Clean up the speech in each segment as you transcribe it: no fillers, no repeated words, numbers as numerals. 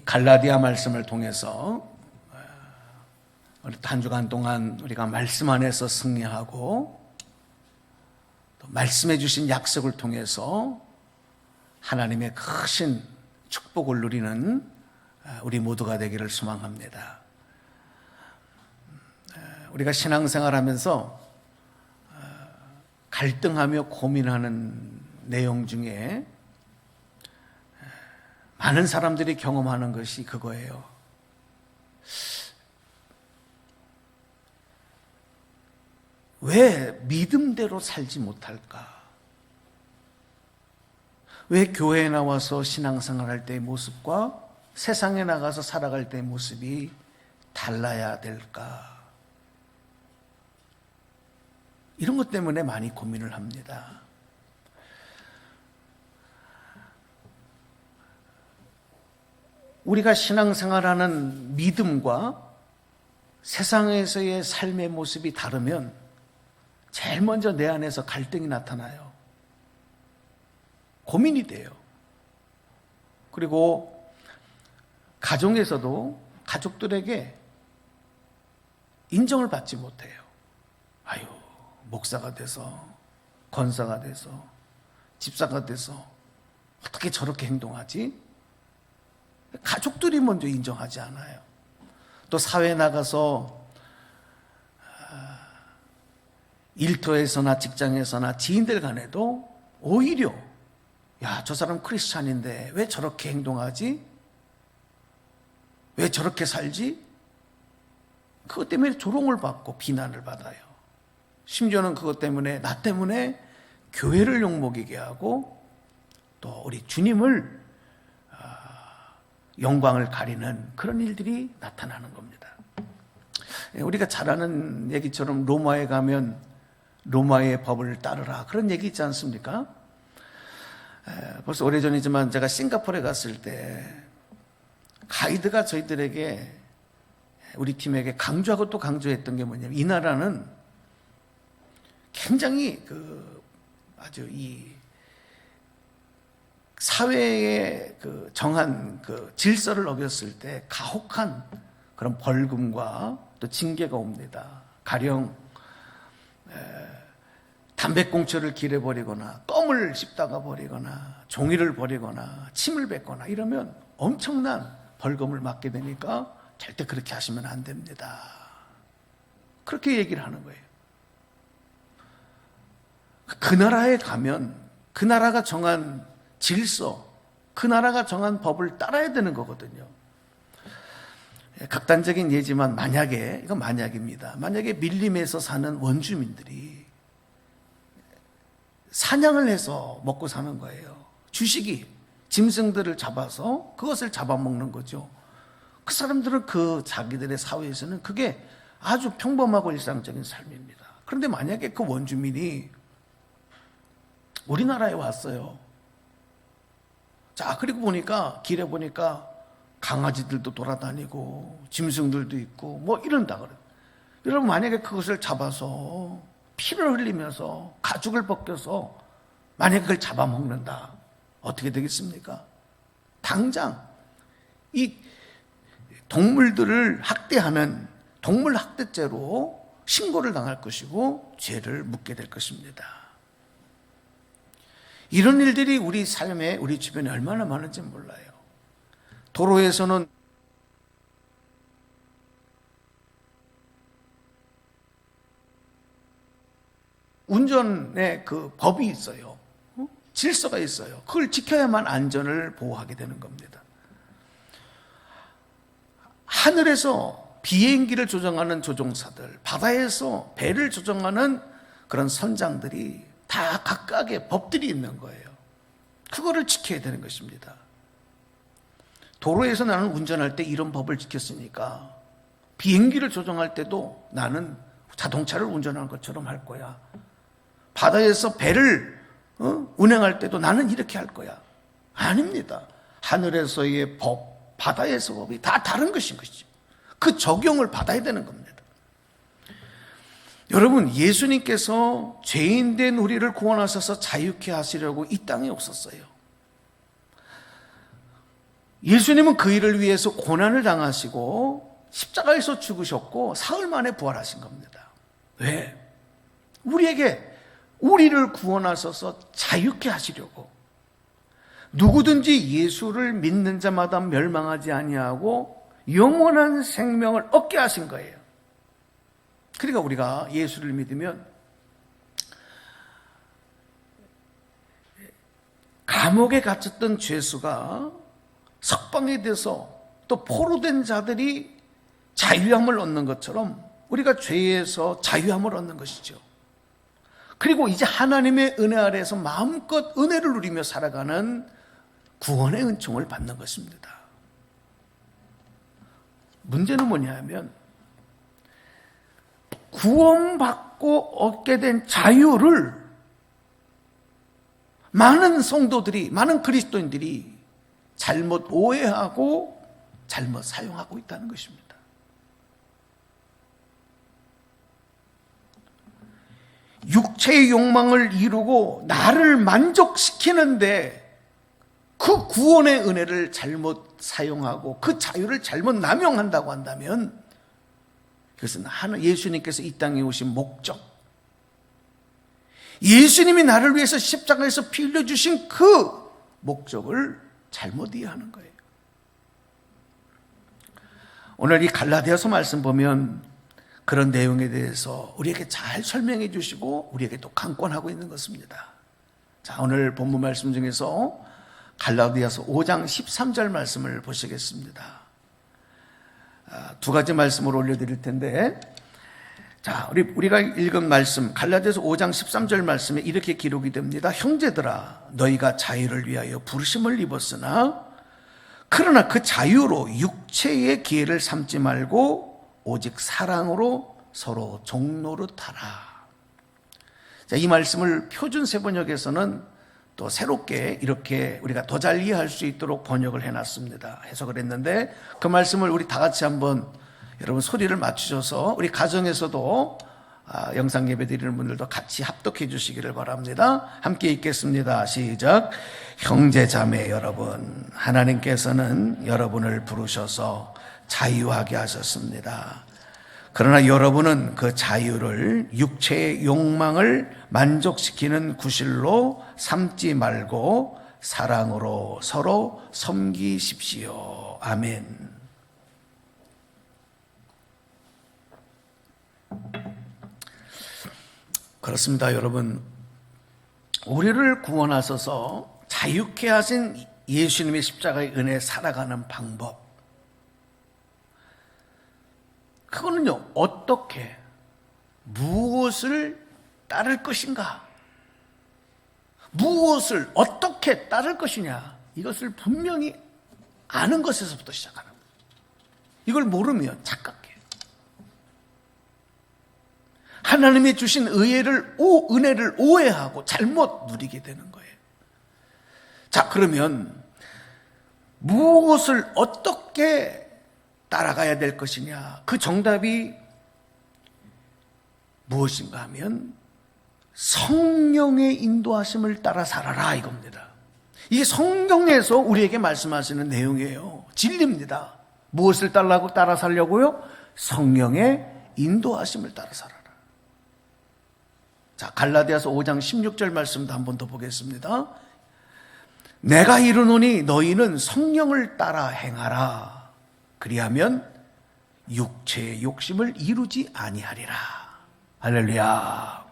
갈라디아 말씀을 통해서 우리 한 주간 동안 우리가 말씀 안에서 승리하고 또 말씀해 주신 약속을 통해서 하나님의 크신 축복을 누리는 우리 모두가 되기를 소망합니다. 우리가 신앙생활하면서 갈등하며 고민하는 내용 중에 많은 사람들이 경험하는 것이 그거예요. 왜 믿음대로 살지 못할까? 왜 교회에 나와서 신앙생활할 때의 모습과 세상에 나가서 살아갈 때의 모습이 달라야 될까? 이런 것 때문에 많이 고민을 합니다. 우리가 신앙생활하는 믿음과 세상에서의 삶의 모습이 다르면 제일 먼저 내 안에서 갈등이 나타나요. 고민이 돼요. 그리고 가정에서도 가족들에게 인정을 받지 못해요. 아유, 목사가 돼서, 권사가 돼서, 집사가 돼서 어떻게 저렇게 행동하지? 가족들이 먼저 인정하지 않아요. 또 사회에 나가서 일터에서나 직장에서나 지인들 간에도 오히려 야, 저 사람 크리스찬인데 왜 저렇게 행동하지? 왜 저렇게 살지? 그것 때문에 조롱을 받고 비난을 받아요. 심지어는 그것 때문에 나 때문에 교회를 욕먹이게 하고 또 우리 주님을 영광을 가리는 그런 일들이 나타나는 겁니다. 우리가 잘 아는 얘기처럼 로마에 가면 로마의 법을 따르라 그런 얘기 있지 않습니까? 벌써 오래전이지만 제가 싱가포르에 갔을 때 가이드가 저희들에게 우리 팀에게 강조하고 또 강조했던 게 뭐냐면 이 나라는 굉장히 아주 이 사회의 정한 질서를 어겼을 때 가혹한 그런 벌금과 또 징계가 옵니다. 가령 담배꽁초를 길에 버리거나 껌을 씹다가 버리거나 종이를 버리거나 침을 뱉거나 이러면 엄청난 벌금을 맞게 되니까 절대 그렇게 하시면 안 됩니다. 그렇게 얘기를 하는 거예요. 그 나라에 가면 그 나라가 정한 질서, 그 나라가 정한 법을 따라야 되는 거거든요. 극단적인 예지만 만약에, 이건 만약입니다. 만약에 밀림에서 사는 원주민들이 사냥을 해서 먹고 사는 거예요. 주식이 짐승들을 잡아서 그것을 잡아먹는 거죠. 그 사람들은 자기들의 사회에서는 그게 아주 평범하고 일상적인 삶입니다. 그런데 만약에 그 원주민이 우리나라에 왔어요. 자, 그리고 보니까 길에 보니까 강아지들도 돌아다니고 짐승들도 있고 뭐 이런다 그래요. 여러분 만약에 그것을 잡아서 피를 흘리면서 가죽을 벗겨서 만약에 그걸 잡아먹는다. 어떻게 되겠습니까? 당장 이 동물들을 학대하는 동물 학대죄로 신고를 당할 것이고 죄를 묻게 될 것입니다. 이런 일들이 우리 삶에 우리 주변에 얼마나 많은지 몰라요. 도로에서는 운전의 법이 있어요. 질서가 있어요. 그걸 지켜야만 안전을 보호하게 되는 겁니다. 하늘에서 비행기를 조정하는 조종사들, 바다에서 배를 조정하는 그런 선장들이 다 각각의 법들이 있는 거예요. 그거를 지켜야 되는 것입니다. 도로에서 나는 운전할 때 이런 법을 지켰으니까 비행기를 조정할 때도 나는 자동차를 운전하는 것처럼 할 거야. 바다에서 배를 운행할 때도 나는 이렇게 할 거야. 아닙니다. 하늘에서의 법, 바다에서 법이 다 다른 것인 것이죠. 그 적용을 받아야 되는 겁니다. 여러분, 예수님께서 죄인된 우리를 구원하셔서 자유케 하시려고 이 땅에 오셨어요. 예수님은 그 일을 위해서 고난을 당하시고 십자가에서 죽으셨고 사흘 만에 부활하신 겁니다. 왜? 우리를 구원하셔서 자유케 하시려고. 누구든지 예수를 믿는 자마다 멸망하지 아니하고 영원한 생명을 얻게 하신 거예요. 그러니까 우리가 예수를 믿으면 감옥에 갇혔던 죄수가 석방이 돼서 또 포로된 자들이 자유함을 얻는 것처럼 우리가 죄에서 자유함을 얻는 것이죠. 그리고 이제 하나님의 은혜 아래에서 마음껏 은혜를 누리며 살아가는 구원의 은총을 받는 것입니다. 문제는 뭐냐면 구원받고 얻게 된 자유를 많은 성도들이, 많은 그리스도인들이 잘못 오해하고 잘못 사용하고 있다는 것입니다. 육체의 욕망을 이루고 나를 만족시키는데 그 구원의 은혜를 잘못 사용하고 그 자유를 잘못 남용한다고 한다면 그것은 예수님께서 이 땅에 오신 목적, 예수님이 나를 위해서 십자가에서 피 흘려주신 그 목적을 잘못 이해하는 거예요. 오늘 이 갈라디아서 말씀 보면 그런 내용에 대해서 우리에게 잘 설명해 주시고 우리에게 또 강권하고 있는 것입니다. 자, 오늘 본문 말씀 중에서 갈라디아서 5장 13절 말씀을 보시겠습니다. 두 가지 말씀을 올려드릴 텐데, 자, 우리가 읽은 말씀 갈라디아서 5장 13절 말씀에 이렇게 기록이 됩니다. 형제들아, 너희가 자유를 위하여 부르심을 입었으나 그러나 그 자유로 육체의 기회를 삼지 말고 오직 사랑으로 서로 종노릇하라. 자, 이 말씀을 표준 세번역에서는 또 새롭게 이렇게 우리가 더 잘 이해할 수 있도록 번역을 해놨습니다. 해석을 했는데 그 말씀을 우리 다 같이 한번 여러분 소리를 맞추셔서 우리 가정에서도 영상 예배 드리는 분들도 같이 합독해 주시기를 바랍니다. 함께 읽겠습니다. 시작. 형제 자매 여러분, 하나님께서는 여러분을 부르셔서 자유하게 하셨습니다. 그러나 여러분은 그 자유를 육체의 욕망을 만족시키는 구실로 삼지 말고 사랑으로 서로 섬기십시오. 아멘. 그렇습니다, 여러분. 우리를 구원하셔서 자유케 하신 예수님의 십자가의 은혜에 살아가는 방법, 그거는요, 어떻게, 무엇을 따를 것인가, 무엇을 어떻게 따를 것이냐, 이것을 분명히 아는 것에서부터 시작하는 거예요. 이걸 모르면 착각해요. 하나님이 주신 은혜를 오해하고 잘못 누리게 되는 거예요. 자, 그러면 무엇을 어떻게 따라가야 될 것이냐, 그 정답이 무엇인가 하면 성령의 인도하심을 따라 살아라, 이겁니다. 이게 성경에서 우리에게 말씀하시는 내용이에요. 진리입니다. 무엇을 따라 살려고요? 성령의 인도하심을 따라 살아라. 자, 갈라디아서 5장 16절 말씀도 한 번 더 보겠습니다. 내가 이르노니 너희는 성령을 따라 행하라. 그리하면 육체의 욕심을 이루지 아니하리라. 할렐루야.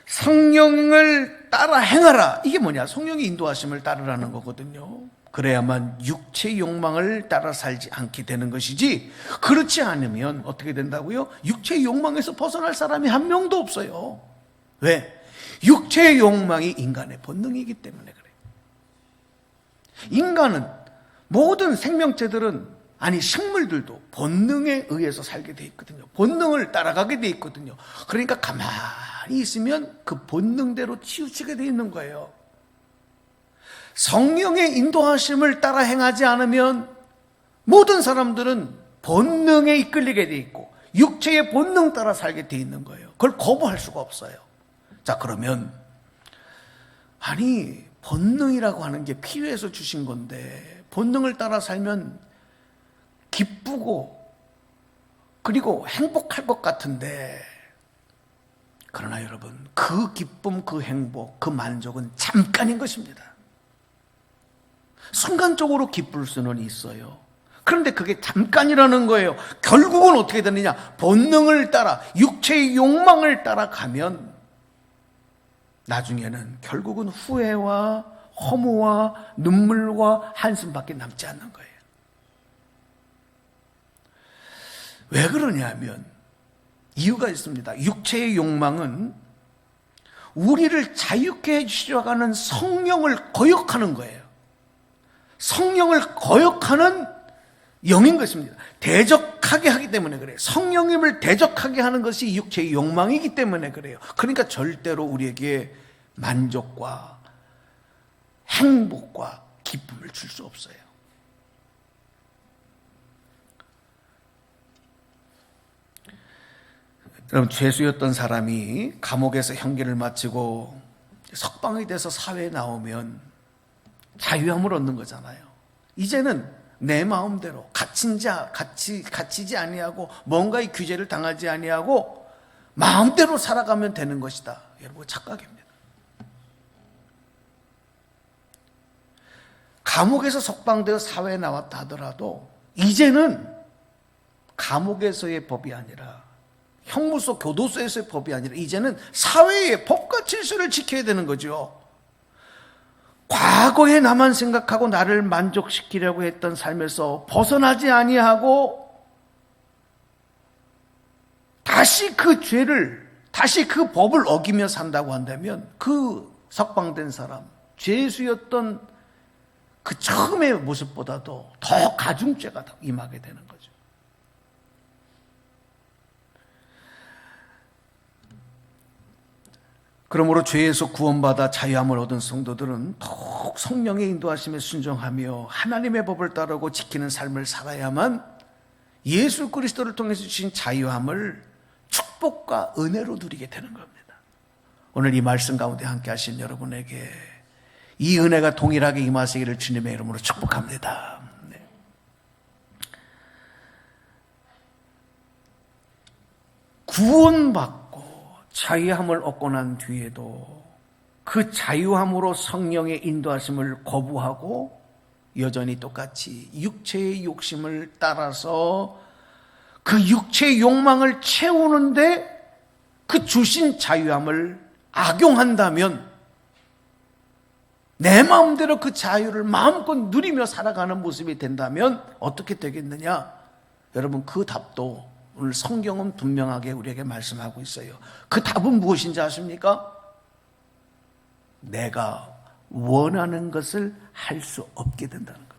성령을 따라 행하라. 이게 뭐냐? 성령의 인도하심을 따르라는 거거든요. 그래야만 육체의 욕망을 따라 살지 않게 되는 것이지, 그렇지 않으면 어떻게 된다고요? 육체의 욕망에서 벗어날 사람이 한 명도 없어요. 왜? 육체의 욕망이 인간의 본능이기 때문에 그래요. 인간은, 모든 생명체들은, 아니 식물들도 본능에 의해서 살게 돼 있거든요. 본능을 따라가게 돼 있거든요. 그러니까 가만히 있으면 그 본능대로 치우치게 돼 있는 거예요. 성령의 인도하심을 따라 행하지 않으면 모든 사람들은 본능에 이끌리게 돼 있고 육체의 본능 따라 살게 돼 있는 거예요. 그걸 거부할 수가 없어요. 자, 그러면 아니 본능이라고 하는 게 필요해서 주신 건데 본능을 따라 살면 기쁘고 그리고 행복할 것 같은데, 그러나 여러분, 그 기쁨, 그 행복, 그 만족은 잠깐인 것입니다. 순간적으로 기쁠 수는 있어요. 그런데 그게 잠깐이라는 거예요. 결국은 어떻게 되느냐? 본능을 따라, 육체의 욕망을 따라가면 나중에는 결국은 후회와 허무와 눈물과 한숨밖에 남지 않는 거예요. 왜 그러냐면 이유가 있습니다. 육체의 욕망은 우리를 자유케 해주시려고 하는 성령을 거역하는 거예요. 성령을 거역하는 영인 것입니다. 대적하게 하기 때문에 그래요. 성령님을 대적하게 하는 것이 육체의 욕망이기 때문에 그래요. 그러니까 절대로 우리에게 만족과 행복과 기쁨을 줄 수 없어요. 여러분, 죄수였던 사람이 감옥에서 형기를 마치고 석방이 돼서 사회에 나오면 자유함을 얻는 거잖아요. 이제는 내 마음대로 갇히지 아니하고 뭔가의 규제를 당하지 아니하고 마음대로 살아가면 되는 것이다. 여러분, 착각입니다. 감옥에서 석방되어 사회에 나왔다 하더라도 이제는 감옥에서의 법이 아니라, 형무소, 교도소에서의 법이 아니라 이제는 사회의 법과 질서를 지켜야 되는 거죠. 과거에 나만 생각하고 나를 만족시키려고 했던 삶에서 벗어나지 아니하고 다시 그 죄를, 다시 그 법을 어기며 산다고 한다면 그 석방된 사람, 죄수였던 그 처음의 모습보다도 더 가중죄가 임하게 되는 거죠. 그러므로 죄에서 구원받아 자유함을 얻은 성도들은 더욱 성령의 인도하심에 순종하며 하나님의 법을 따르고 지키는 삶을 살아야만 예수 그리스도를 통해서 주신 자유함을 축복과 은혜로 누리게 되는 겁니다. 오늘 이 말씀 가운데 함께 하신 여러분에게 이 은혜가 동일하게 임하시기를 주님의 이름으로 축복합니다. 네. 구원받고 자유함을 얻고 난 뒤에도 그 자유함으로 성령의 인도하심을 거부하고 여전히 똑같이 육체의 욕심을 따라서 그 육체의 욕망을 채우는데 그 주신 자유함을 악용한다면, 내 마음대로 그 자유를 마음껏 누리며 살아가는 모습이 된다면 어떻게 되겠느냐? 여러분, 그 답도 오늘 성경은 분명하게 우리에게 말씀하고 있어요. 그 답은 무엇인지 아십니까? 내가 원하는 것을 할 수 없게 된다는 겁니다.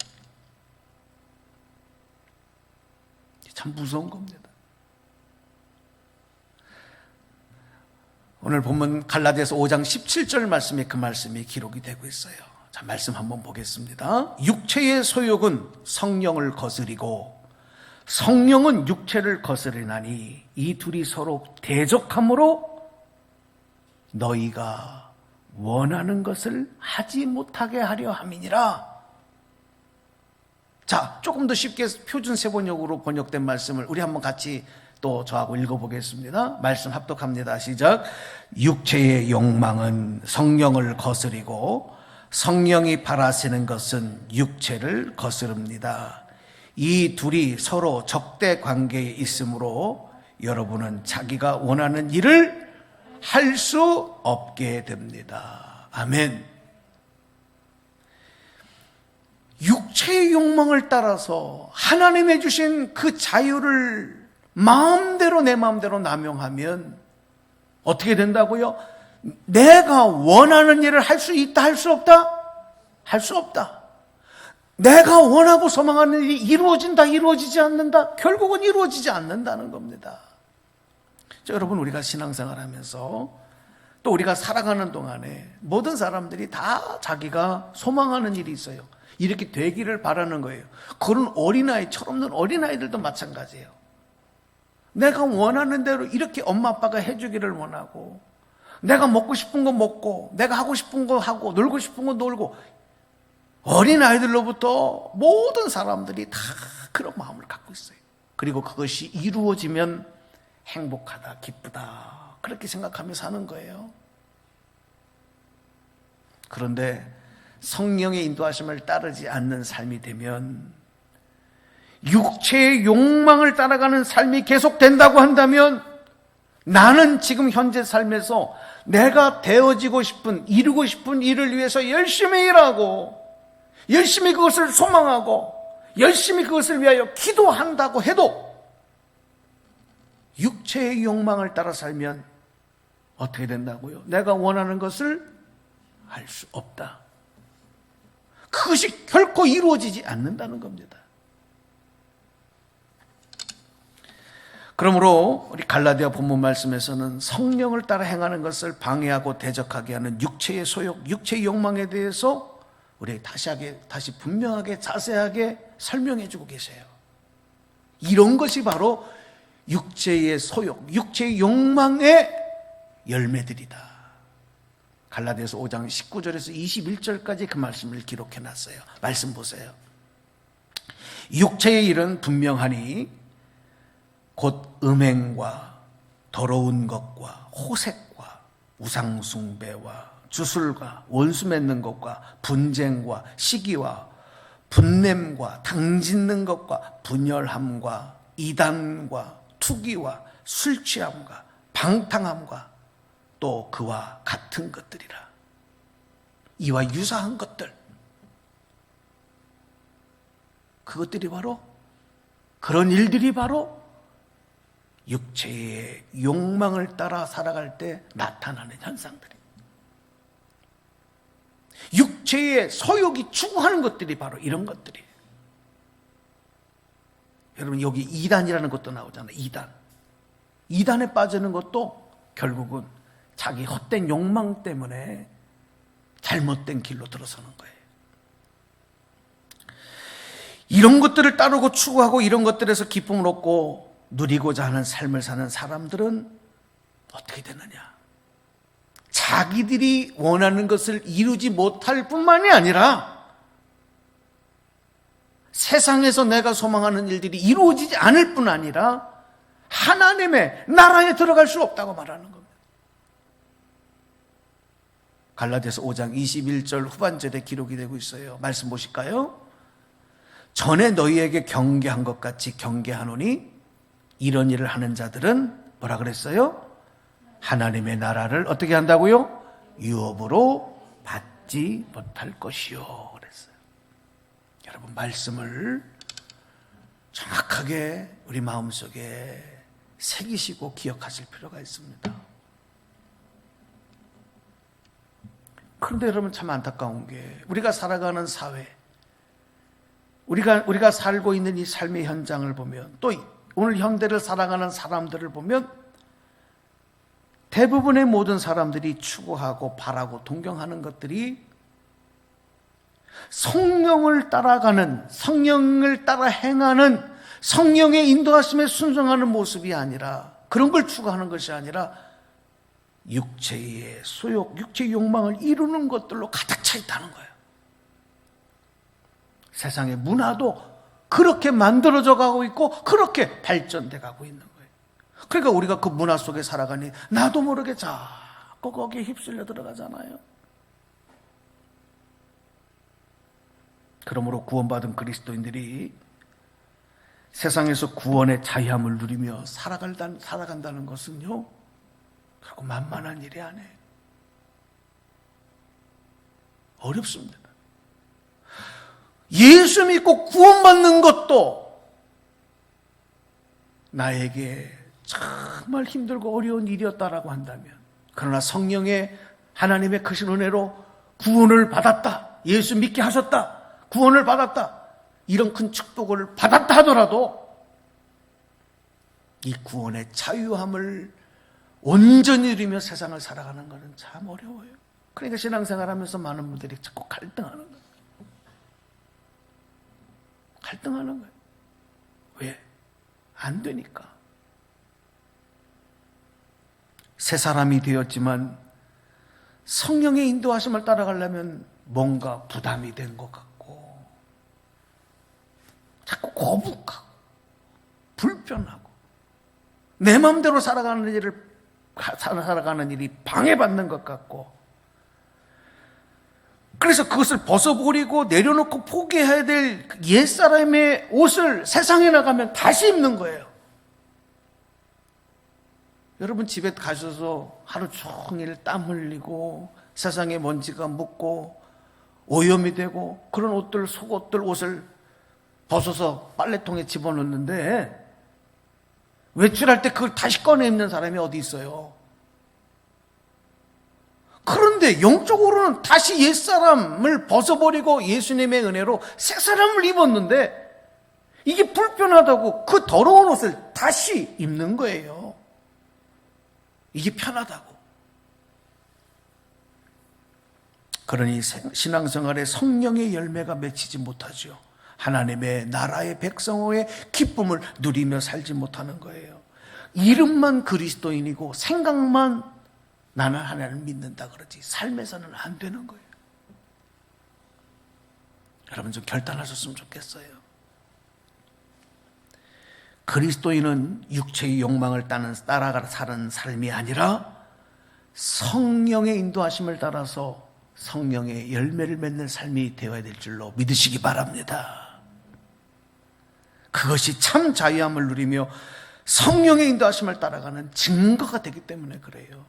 참 무서운 겁니다. 오늘 본문 갈라디아서 5장 17절 말씀에 그 말씀이 기록이 되고 있어요. 자, 말씀 한번 보겠습니다. 육체의 소욕은 성령을 거스리고 성령은 육체를 거스르나니 이 둘이 서로 대적함으로 너희가 원하는 것을 하지 못하게 하려 함이니라. 자, 조금 더 쉽게 표준 세번역으로 번역된 말씀을 우리 한번 같이 또 저하고 읽어보겠습니다. 말씀 합독합니다. 시작. 육체의 욕망은 성령을 거스리고 성령이 바라시는 것은 육체를 거스릅니다. 이 둘이 서로 적대 관계에 있으므로 여러분은 자기가 원하는 일을 할 수 없게 됩니다. 아멘. 육체의 욕망을 따라서 하나님의 주신 그 자유를 마음대로 내 마음대로 남용하면 어떻게 된다고요? 내가 원하는 일을 할 수 있다, 할 수 없다? 할 수 없다. 내가 원하고 소망하는 일이 이루어진다, 이루어지지 않는다? 결국은 이루어지지 않는다는 겁니다. 자, 여러분, 우리가 신앙생활 하면서 또 우리가 살아가는 동안에 모든 사람들이 다 자기가 소망하는 일이 있어요. 이렇게 되기를 바라는 거예요. 그런 어린아이, 철없는 어린아이들도 마찬가지예요. 내가 원하는 대로 이렇게 엄마 아빠가 해주기를 원하고, 내가 먹고 싶은 거 먹고, 내가 하고 싶은 거 하고, 놀고 싶은 거 놀고, 어린 아이들로부터 모든 사람들이 다 그런 마음을 갖고 있어요. 그리고 그것이 이루어지면 행복하다, 기쁘다, 그렇게 생각하며 사는 거예요. 그런데 성령의 인도하심을 따르지 않는 삶이 되면, 육체의 욕망을 따라가는 삶이 계속된다고 한다면, 나는 지금 현재 삶에서 내가 되어지고 싶은, 이루고 싶은 일을 위해서 열심히 일하고, 열심히 그것을 소망하고, 열심히 그것을 위하여 기도한다고 해도 육체의 욕망을 따라 살면 어떻게 된다고요? 내가 원하는 것을 할 수 없다. 그것이 결코 이루어지지 않는다는 겁니다. 그러므로 우리 갈라디아 본문 말씀에서는 성령을 따라 행하는 것을 방해하고 대적하게 하는 육체의 소욕, 육체의 욕망에 대해서 우리 다시 분명하게 자세하게 설명해 주고 계세요. 이런 것이 바로 육체의 소욕, 육체의 욕망의 열매들이다. 갈라디아서 5장 19절에서 21절까지 그 말씀을 기록해 놨어요. 말씀 보세요. 육체의 일은 분명하니 곧 음행과 더러운 것과 호색과 우상숭배와 주술과 원수 맺는 것과 분쟁과 시기와 분냄과 당짓는 것과 분열함과 이단과 투기와 술 취함과 방탕함과 또 그와 같은 것들이라. 이와 유사한 것들, 그것들이 바로, 그런 일들이 바로 육체의 욕망을 따라 살아갈 때 나타나는 현상들이에요. 육체의 소욕이 추구하는 것들이 바로 이런 것들이에요. 여러분, 여기 이단이라는 것도 나오잖아요. 이단에 빠지는 것도 결국은 자기 헛된 욕망 때문에 잘못된 길로 들어서는 거예요. 이런 것들을 따르고 추구하고 이런 것들에서 기쁨을 얻고 누리고자 하는 삶을 사는 사람들은 어떻게 되느냐? 자기들이 원하는 것을 이루지 못할 뿐만이 아니라 세상에서 내가 소망하는 일들이 이루어지지 않을 뿐 아니라 하나님의 나라에 들어갈 수 없다고 말하는 겁니다. 갈라디아서 5장 21절 후반절에 기록이 되고 있어요. 말씀 보실까요? 전에 너희에게 경계한 것 같이 경계하노니 이런 일을 하는 자들은 뭐라 그랬어요? 하나님의 나라를 어떻게 한다고요? 유업으로 받지 못할 것이요 그랬어요. 여러분, 말씀을 정확하게 우리 마음속에 새기시고 기억하실 필요가 있습니다. 그런데 여러분, 참 안타까운 게 우리가 살아가는 사회, 우리가 살고 있는 이 삶의 현장을 보면, 또 오늘 현대를 살아가는 사람들을 보면 대부분의 모든 사람들이 추구하고 바라고 동경하는 것들이 성령을 따라가는, 성령을 따라 행하는, 성령의 인도하심에 순종하는 모습이 아니라, 그런 걸 추구하는 것이 아니라 육체의 소욕, 육체의 욕망을 이루는 것들로 가득 차 있다는 거예요. 세상의 문화도 그렇게 만들어져 가고 있고 그렇게 발전돼 가고 있는 거예요. 그러니까 우리가 그 문화 속에 살아가니 나도 모르게 자꾸 거기에 휩쓸려 들어가잖아요. 그러므로 구원받은 그리스도인들이 세상에서 구원의 자유함을 누리며 살아간다는 것은요, 결국 만만한 일이 아니에요. 어렵습니다. 예수 믿고 구원받는 것도 나에게 정말 힘들고 어려운 일이었다라고 한다면, 그러나 성령의 하나님의 크신 은혜로 구원을 받았다, 예수 믿게 하셨다, 구원을 받았다, 이런 큰 축복을 받았다 하더라도 이 구원의 자유함을 온전히 누리며 세상을 살아가는 것은 참 어려워요. 그러니까 신앙생활하면서 많은 분들이 자꾸 갈등하는 거예요. 갈등하는 거예요. 왜? 안 되니까. 새 사람이 되었지만 성령의 인도하심을 따라가려면 뭔가 부담이 된 것 같고, 자꾸 거북하고 불편하고 내 마음대로 살아가는 일이 방해받는 것 같고, 그래서 그것을 벗어버리고 내려놓고 포기해야 될 옛사람의 옷을 세상에 나가면 다시 입는 거예요. 여러분 집에 가셔서 하루 종일 땀 흘리고 세상에 먼지가 묻고 오염이 되고 그런 옷들, 속옷들, 옷을 벗어서 빨래통에 집어넣는데 외출할 때 그걸 다시 꺼내 입는 사람이 어디 있어요? 그런데 영적으로는 다시 옛사람을 벗어버리고 예수님의 은혜로 새사람을 입었는데 이게 불편하다고 그 더러운 옷을 다시 입는 거예요. 이게 편하다고. 그러니 신앙생활에 성령의 열매가 맺히지 못하죠. 하나님의 나라의 백성의 기쁨을 누리며 살지 못하는 거예요. 이름만 그리스도인이고 생각만 나는 하나님을 믿는다 그러지 삶에서는 안 되는 거예요. 여러분 좀 결단하셨으면 좋겠어요. 그리스도인은 육체의 욕망을 따라 사는 삶이 아니라 성령의 인도하심을 따라서 성령의 열매를 맺는 삶이 되어야 될 줄로 믿으시기 바랍니다. 그것이 참 자유함을 누리며 성령의 인도하심을 따라가는 증거가 되기 때문에 그래요.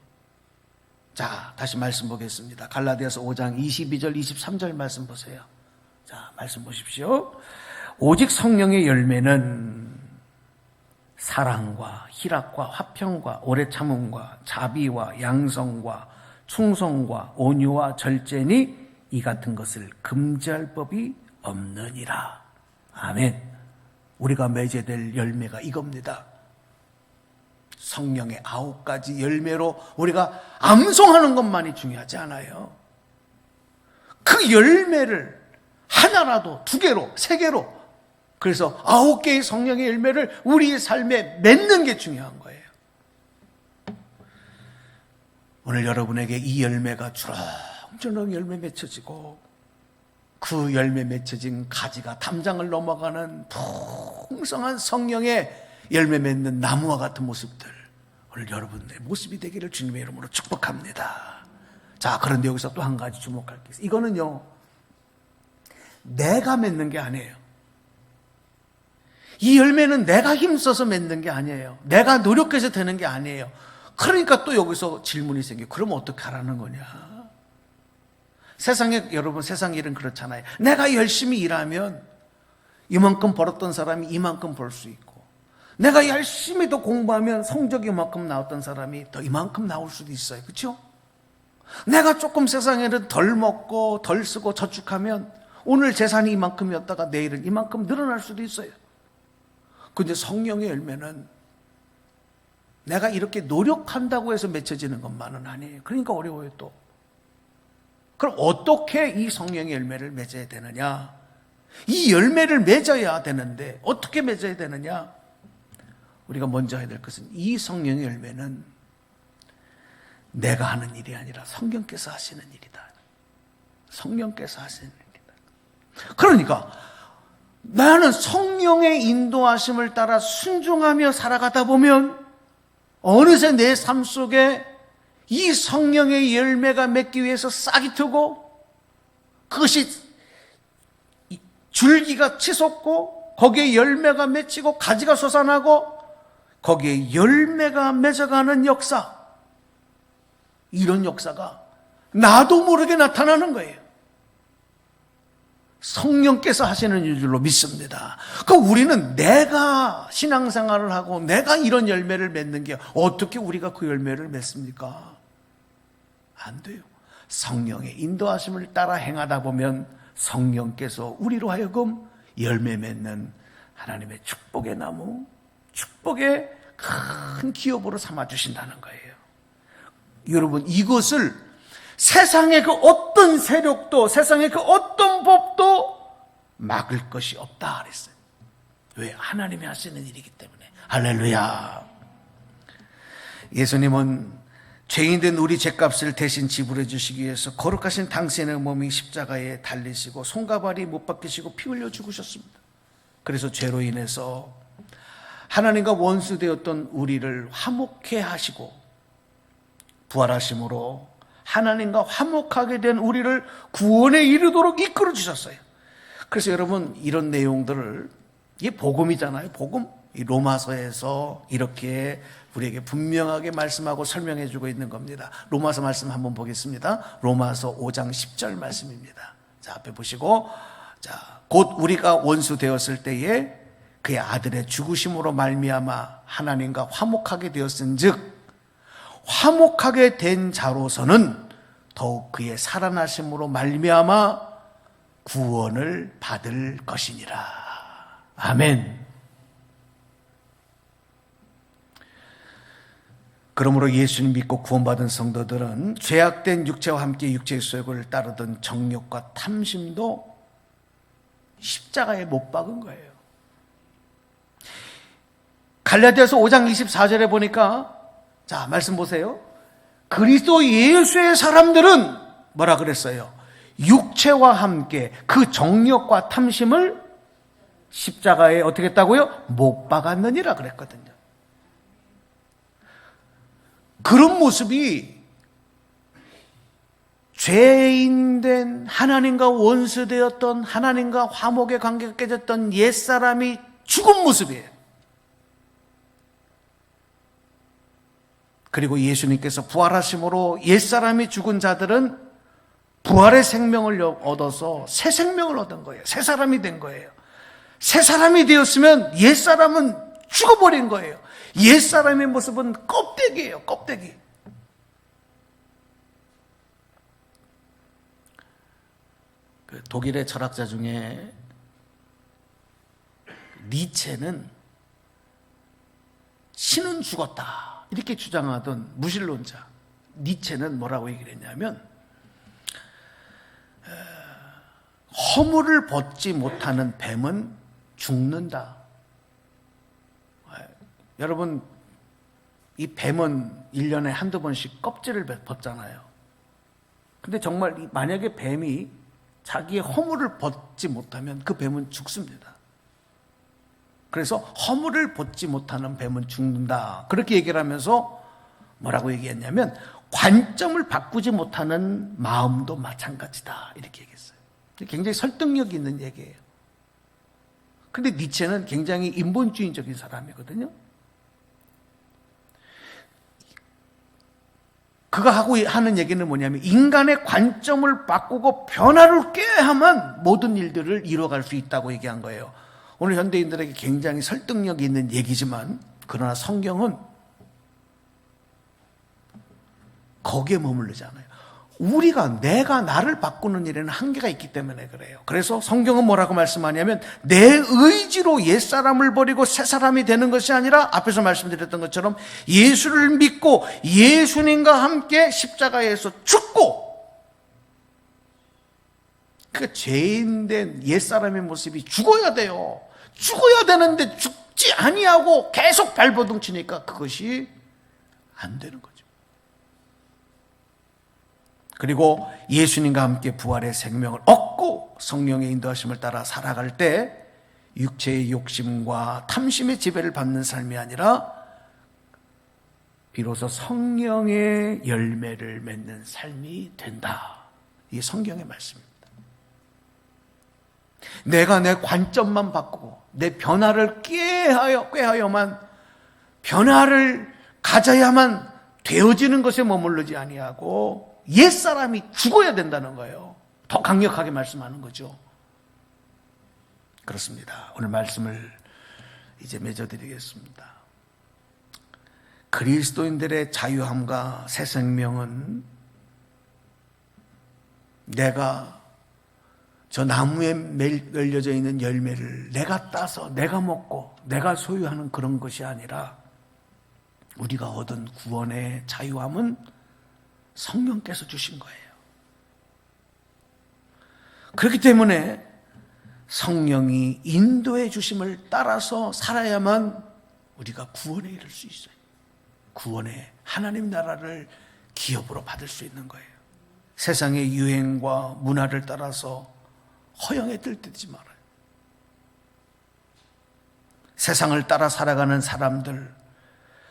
자, 다시 말씀 보겠습니다. 갈라디아서 5장 22절 23절 말씀 보세요. 자, 말씀 보십시오. 오직 성령의 열매는 사랑과 희락과 화평과 오래 참음과 자비와 양성과 충성과 온유와 절제니 이 같은 것을 금지할 법이 없느니라. 아멘. 우리가 맺어야 될 열매가 이겁니다. 성령의 9가지 열매로 우리가 암송하는 것만이 중요하지 않아요. 그 열매를 하나라도 2개로 3개로, 그래서 9개의 성령의 열매를 우리의 삶에 맺는 게 중요한 거예요. 오늘 여러분에게 이 열매가 주렁주렁 열매 맺혀지고 그 열매 맺혀진 가지가 담장을 넘어가는 풍성한 성령의 열매 맺는 나무와 같은 모습들, 오늘 여러분의 모습이 되기를 주님의 이름으로 축복합니다. 자, 그런데 여기서 또 한 가지 주목할 게 있어요. 이거는요, 내가 맺는 게 아니에요. 이 열매는 내가 힘써서 맺는 게 아니에요. 내가 노력해서 되는 게 아니에요. 그러니까 또 여기서 질문이 생겨요. 그럼 어떻게 하라는 거냐? 세상에, 여러분, 세상 일은 그렇잖아요. 내가 열심히 일하면 이만큼 벌었던 사람이 이만큼 벌 수 있고, 내가 열심히 더 공부하면 성적이 이만큼 나왔던 사람이 더 이만큼 나올 수도 있어요. 그렇죠? 내가 조금 세상에는 덜 먹고 덜 쓰고 저축하면 오늘 재산이 이만큼이었다가 내일은 이만큼 늘어날 수도 있어요. 근데 성령의 열매는 내가 이렇게 노력한다고 해서 맺혀지는 것만은 아니에요. 그러니까 어려워요 또. 그럼 어떻게 이 성령의 열매를 맺어야 되느냐? 이 열매를 맺어야 되는데 어떻게 맺어야 되느냐? 우리가 먼저 해야 될 것은 이 성령의 열매는 내가 하는 일이 아니라 성령께서 하시는 일이다. 성령께서 하시는 일이다. 그러니까 나는 성령의 인도하심을 따라 순종하며 살아가다 보면 어느새 내 삶 속에 이 성령의 열매가 맺기 위해서 싹이 트고 그것이 줄기가 치솟고 거기에 열매가 맺히고 가지가 솟아나고 거기에 열매가 맺어가는 역사, 이런 역사가 나도 모르게 나타나는 거예요. 성령께서 하시는 줄로 믿습니다. 우리는 내가 신앙생활을 하고 내가 이런 열매를 맺는 게 어떻게 우리가 그 열매를 맺습니까? 안 돼요. 성령의 인도하심을 따라 행하다 보면 성령께서 우리로 하여금 열매 맺는 하나님의 축복의 나무, 축복의 큰 기업으로 삼아주신다는 거예요. 여러분, 이것을 세상의 그 어떤 세력도, 세상의 그 어떤 법도 막을 것이 없다 그랬어요. 왜? 하나님이 하시는 일이기 때문에. 할렐루야. 예수님은 죄인된 우리 죄값을 대신 지불해 주시기 위해서 거룩하신 당신의 몸이 십자가에 달리시고 손과 발이 못 박히시고 피 흘려 죽으셨습니다. 그래서 죄로 인해서 하나님과 원수되었던 우리를 화목해 하시고 부활하심으로 하나님과 화목하게 된 우리를 구원에 이르도록 이끌어 주셨어요. 그래서 여러분, 이런 내용들을, 이게 복음이잖아요. 복음. 이 로마서에서 이렇게 우리에게 분명하게 말씀하고 설명해 주고 있는 겁니다. 로마서 말씀 한번 보겠습니다. 로마서 5장 10절 말씀입니다. 자, 앞에 보시고, 자, 곧 우리가 원수 되었을 때에 그의 아들의 죽으심으로 말미암아 하나님과 화목하게 되었은즉 화목하게 된 자로서는 더욱 그의 살아나심으로 말미암아 구원을 받을 것이니라. 아멘. 그러므로 예수님 믿고 구원받은 성도들은 죄악된 육체와 함께 육체의 소욕을 따르던 정욕과 탐심도 십자가에 못 박은 거예요. 갈라디아서 5장 24절에 보니까, 자, 말씀 보세요. 그리스도 예수의 사람들은 뭐라 그랬어요? 육체와 함께 그 정욕과 탐심을 십자가에 어떻게 했다고요? 못 박았느니라 그랬거든요. 그런 모습이 죄인된 하나님과 원수되었던 하나님과 화목의 관계가 깨졌던 옛사람이 죽은 모습이에요. 그리고 예수님께서 부활하심으로 옛사람이 죽은 자들은 부활의 생명을 얻어서 새 생명을 얻은 거예요. 새 사람이 된 거예요. 새 사람이 되었으면 옛사람은 죽어버린 거예요. 옛사람의 모습은 껍데기예요. 껍데기. 그 독일의 철학자 중에 니체는 신은 죽었다 이렇게 주장하던 무신론자 니체는 뭐라고 얘기를 했냐면, 허물을 벗지 못하는 뱀은 죽는다. 여러분, 이 뱀은 1년에 한두 번씩 껍질을 벗잖아요. 근데 정말 만약에 뱀이 자기의 허물을 벗지 못하면 그 뱀은 죽습니다. 그래서 허물을 벗지 못하는 뱀은 죽는다. 그렇게 얘기를 하면서 뭐라고 얘기했냐면, 관점을 바꾸지 못하는 마음도 마찬가지다. 이렇게 얘기했어요. 굉장히 설득력 있는 얘기예요. 근데 니체는 굉장히 인본주의적인 사람이거든요. 그가 하는 얘기는 뭐냐면, 인간의 관점을 바꾸고 변화를 꾀야만 모든 일들을 이뤄갈 수 있다고 얘기한 거예요. 오늘 현대인들에게 굉장히 설득력 있는 얘기지만, 그러나 성경은 거기에 머무르지 않아요. 내가 나를 바꾸는 일에는 한계가 있기 때문에 그래요. 그래서 성경은 뭐라고 말씀하냐면, 내 의지로 옛사람을 버리고 새사람이 되는 것이 아니라, 앞에서 말씀드렸던 것처럼 예수를 믿고 예수님과 함께 십자가에서 죽고, 그 죄인된 옛사람의 모습이 죽어야 돼요. 죽어야 되는데 죽지 아니하고 계속 발버둥 치니까 그것이 안 되는 거죠. 그리고 예수님과 함께 부활의 생명을 얻고 성령의 인도하심을 따라 살아갈 때 육체의 욕심과 탐심의 지배를 받는 삶이 아니라 비로소 성령의 열매를 맺는 삶이 된다. 이게 성경의 말씀입니다. 내가 내 관점만 바꾸고 내 변화를 꾀하여만 변화를 가져야만 되어지는 것에 머무르지 아니하고 옛사람이 죽어야 된다는 거예요. 더 강력하게 말씀하는 거죠. 그렇습니다. 오늘 말씀을 이제 맺어드리겠습니다. 그리스도인들의 자유함과 새 생명은 내가 저 나무에 맺려져 있는 열매를 내가 따서 내가 먹고 내가 소유하는 그런 것이 아니라, 우리가 얻은 구원의 자유함은 성령께서 주신 거예요. 그렇기 때문에 성령이 인도해 주심을 따라서 살아야만 우리가 구원에 이를 수 있어요. 구원의 하나님 나라를 기업으로 받을 수 있는 거예요. 세상의 유행과 문화를 따라서 허영에 들뜨지 말아요. 세상을 따라 살아가는 사람들,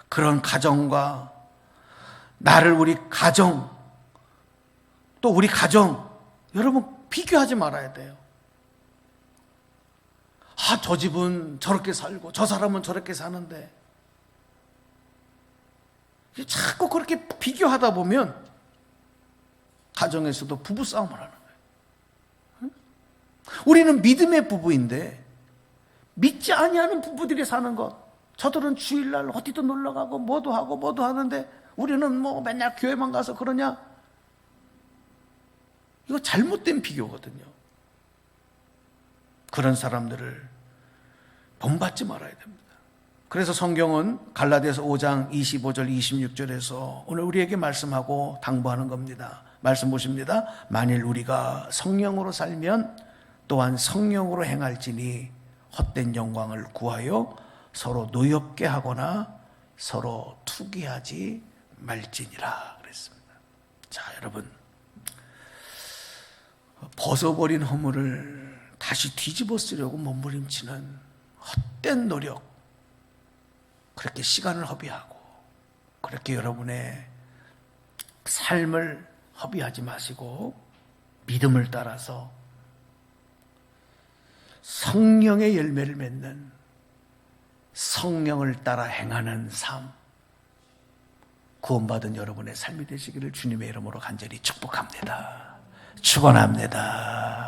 그런 가정과 나를 우리 가정, 또 우리 가정, 여러분 비교하지 말아야 돼요. 아, 저 집은 저렇게 살고 저 사람은 저렇게 사는데, 자꾸 그렇게 비교하다 보면 가정에서도 부부싸움을 하는 거예요. 우리는 믿음의 부부인데 믿지 아니하는 부부들이 사는 것, 저들은 주일날 어디도 놀러가고 뭐도 하고 뭐도 하는데 우리는 뭐 맨날 교회만 가서 그러냐? 이거 잘못된 비교거든요. 그런 사람들을 본받지 말아야 됩니다. 그래서 성경은 갈라디아서 5장 25절 26절에서 오늘 우리에게 말씀하고 당부하는 겁니다. 말씀 보십니다. 만일 우리가 성령으로 살면 또한 성령으로 행할지니 헛된 영광을 구하여 서로 노엽게 하거나 서로 투기하지 말지니라 그랬습니다. 자, 여러분, 벗어버린 허물을 다시 뒤집어 쓰려고 몸부림치는 헛된 노력, 그렇게 시간을 허비하고 그렇게 여러분의 삶을 허비하지 마시고 믿음을 따라서 성령의 열매를 맺는, 성령을 따라 행하는 삶, 구원받은 여러분의 삶이 되시기를 주님의 이름으로 간절히 축복합니다. 축원합니다.